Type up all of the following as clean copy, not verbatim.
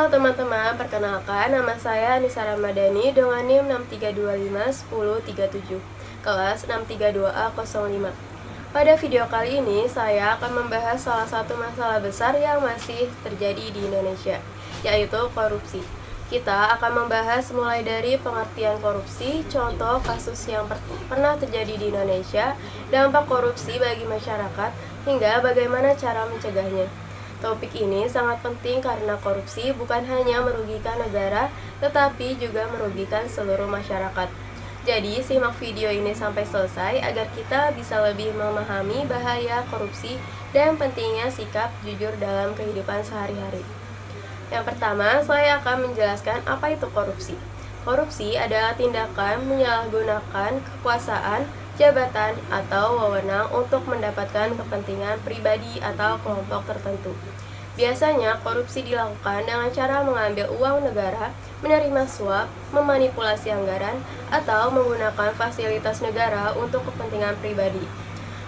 Halo teman-teman, perkenalkan nama saya Nisa Ramadhani dengan NIM 63251037, kelas 632A05. Pada video kali ini, saya akan membahas salah satu masalah besar yang masih terjadi di Indonesia, yaitu korupsi. Kita akan membahas mulai dari pengertian korupsi, contoh kasus yang pernah terjadi di Indonesia, dampak korupsi bagi masyarakat, hingga bagaimana cara mencegahnya. Topik ini sangat penting karena korupsi bukan hanya merugikan negara, tetapi juga merugikan seluruh masyarakat. Jadi, simak video ini sampai selesai agar kita bisa lebih memahami bahaya korupsi dan pentingnya sikap jujur dalam kehidupan sehari-hari. Yang pertama, saya akan menjelaskan apa itu korupsi. Korupsi adalah tindakan menyalahgunakan kekuasaan, jabatan, atau wewenang untuk mendapatkan kepentingan pribadi atau kelompok tertentu. Biasanya, korupsi dilakukan dengan cara mengambil uang negara, menerima suap, memanipulasi anggaran, atau menggunakan fasilitas negara untuk kepentingan pribadi.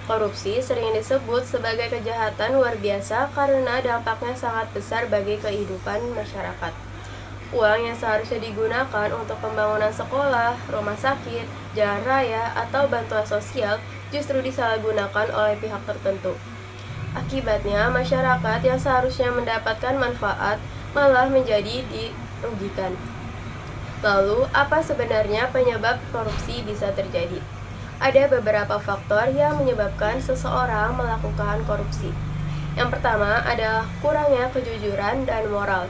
Korupsi sering disebut sebagai kejahatan luar biasa karena dampaknya sangat besar bagi kehidupan masyarakat. Uang yang seharusnya digunakan untuk pembangunan sekolah, rumah sakit, jalan raya, atau bantuan sosial justru disalahgunakan oleh pihak tertentu. Akibatnya, masyarakat yang seharusnya mendapatkan manfaat malah menjadi dirugikan. Lalu, apa sebenarnya penyebab korupsi bisa terjadi? Ada beberapa faktor yang menyebabkan seseorang melakukan korupsi. Yang pertama adalah kurangnya kejujuran dan moral.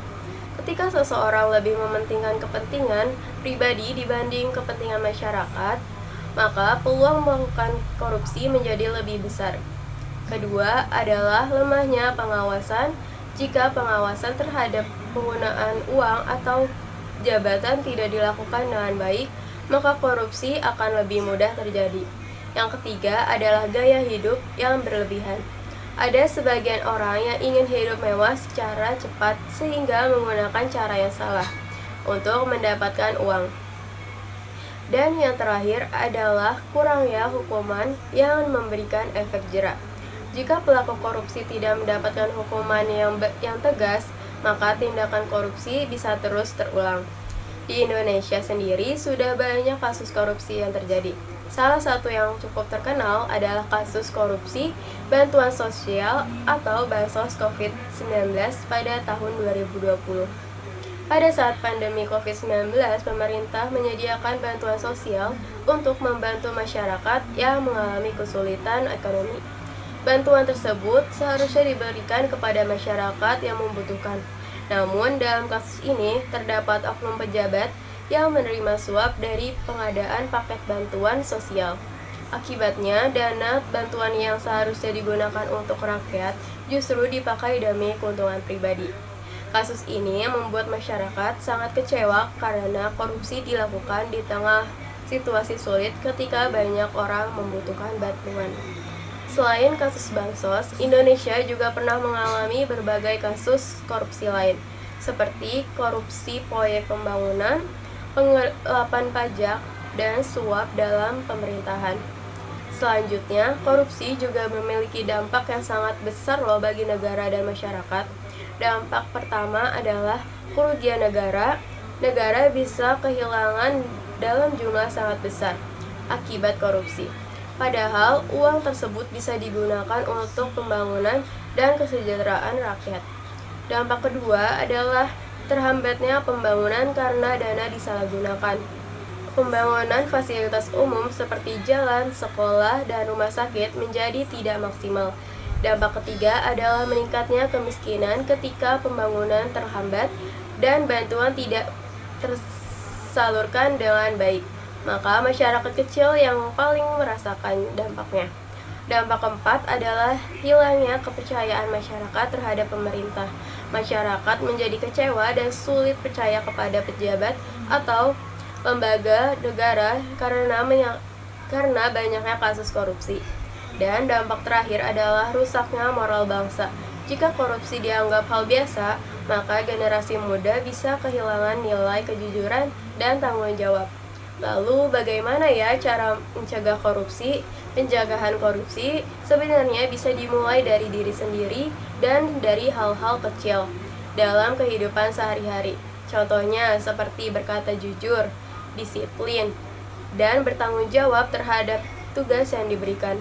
Ketika seseorang lebih mementingkan kepentingan pribadi dibanding kepentingan masyarakat, maka peluang melakukan korupsi menjadi lebih besar. Kedua adalah lemahnya pengawasan. Jika pengawasan terhadap penggunaan uang atau jabatan tidak dilakukan dengan baik, maka korupsi akan lebih mudah terjadi. Yang ketiga adalah gaya hidup yang berlebihan. Ada sebagian orang yang ingin hidup mewah secara cepat sehingga menggunakan cara yang salah untuk mendapatkan uang. Dan yang terakhir adalah kurangnya hukuman yang memberikan efek jera. Jika pelaku korupsi tidak mendapatkan hukuman yang tegas, maka tindakan korupsi bisa terus terulang. Di Indonesia sendiri sudah banyak kasus korupsi yang terjadi. Salah satu yang cukup terkenal adalah kasus korupsi bantuan sosial atau bansos COVID-19 pada tahun 2020. Pada saat pandemi COVID-19, pemerintah menyediakan bantuan sosial untuk membantu masyarakat yang mengalami kesulitan ekonomi. Bantuan tersebut seharusnya diberikan kepada masyarakat yang membutuhkan. Namun, dalam kasus ini, terdapat oknum pejabat yang menerima suap dari pengadaan paket bantuan sosial. Akibatnya, dana bantuan yang seharusnya digunakan untuk rakyat justru dipakai demi keuntungan pribadi. Kasus ini membuat masyarakat sangat kecewa karena korupsi dilakukan di tengah situasi sulit ketika banyak orang membutuhkan bantuan. Selain kasus bansos, Indonesia juga pernah mengalami berbagai kasus korupsi lain, seperti korupsi proyek pembangunan, penggelapan pajak, dan suap dalam pemerintahan. Selanjutnya, korupsi juga memiliki dampak yang sangat besar loh bagi negara dan masyarakat. Dampak pertama adalah kerugian negara. Negara bisa kehilangan dalam jumlah sangat besar akibat korupsi. Padahal, uang tersebut bisa digunakan untuk pembangunan dan kesejahteraan rakyat. Dampak kedua adalah terhambatnya pembangunan karena dana disalahgunakan. Pembangunan fasilitas umum seperti jalan, sekolah, dan rumah sakit menjadi tidak maksimal. Dampak ketiga adalah meningkatnya kemiskinan ketika pembangunan terhambat dan bantuan tidak tersalurkan dengan baik. Maka masyarakat kecil yang paling merasakan dampaknya. Dampak keempat adalah hilangnya kepercayaan masyarakat terhadap pemerintah. Masyarakat menjadi kecewa dan sulit percaya kepada pejabat atau lembaga negara karena banyaknya kasus korupsi. Dan dampak terakhir adalah rusaknya moral bangsa. Jika korupsi dianggap hal biasa, maka generasi muda bisa kehilangan nilai kejujuran dan tanggung jawab. Lalu bagaimana ya cara mencegah korupsi? Pencegahan korupsi sebenarnya bisa dimulai dari diri sendiri dan dari hal-hal kecil. dalam kehidupan sehari-hari. Contohnya seperti berkata jujur, disiplin, dan bertanggung jawab terhadap tugas yang diberikan.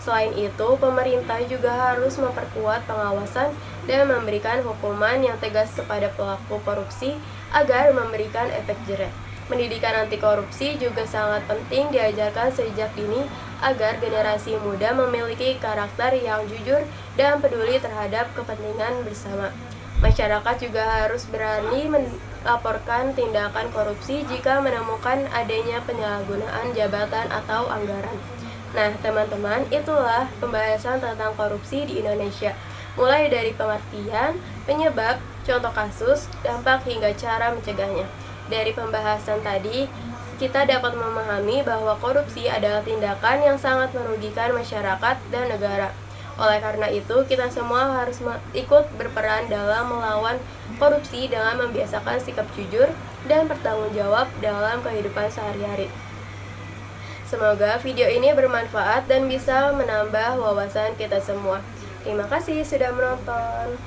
Selain itu, pemerintah juga harus memperkuat pengawasan dan memberikan hukuman yang tegas kepada pelaku korupsi agar memberikan efek jerah. Pendidikan anti korupsi juga sangat penting diajarkan sejak dini agar generasi muda memiliki karakter yang jujur dan peduli terhadap kepentingan bersama. Masyarakat juga harus berani melaporkan tindakan korupsi jika menemukan adanya penyalahgunaan jabatan atau anggaran. Nah, teman-teman, itulah pembahasan tentang korupsi di Indonesia. Mulai dari pengertian, penyebab, contoh kasus, dampak, hingga cara mencegahnya. Dari pembahasan tadi, kita dapat memahami bahwa korupsi adalah tindakan yang sangat merugikan masyarakat dan negara. Oleh karena itu, kita semua harus ikut berperan dalam melawan korupsi dengan membiasakan sikap jujur dan bertanggung jawab dalam kehidupan sehari-hari. Semoga video ini bermanfaat dan bisa menambah wawasan kita semua. Terima kasih sudah menonton.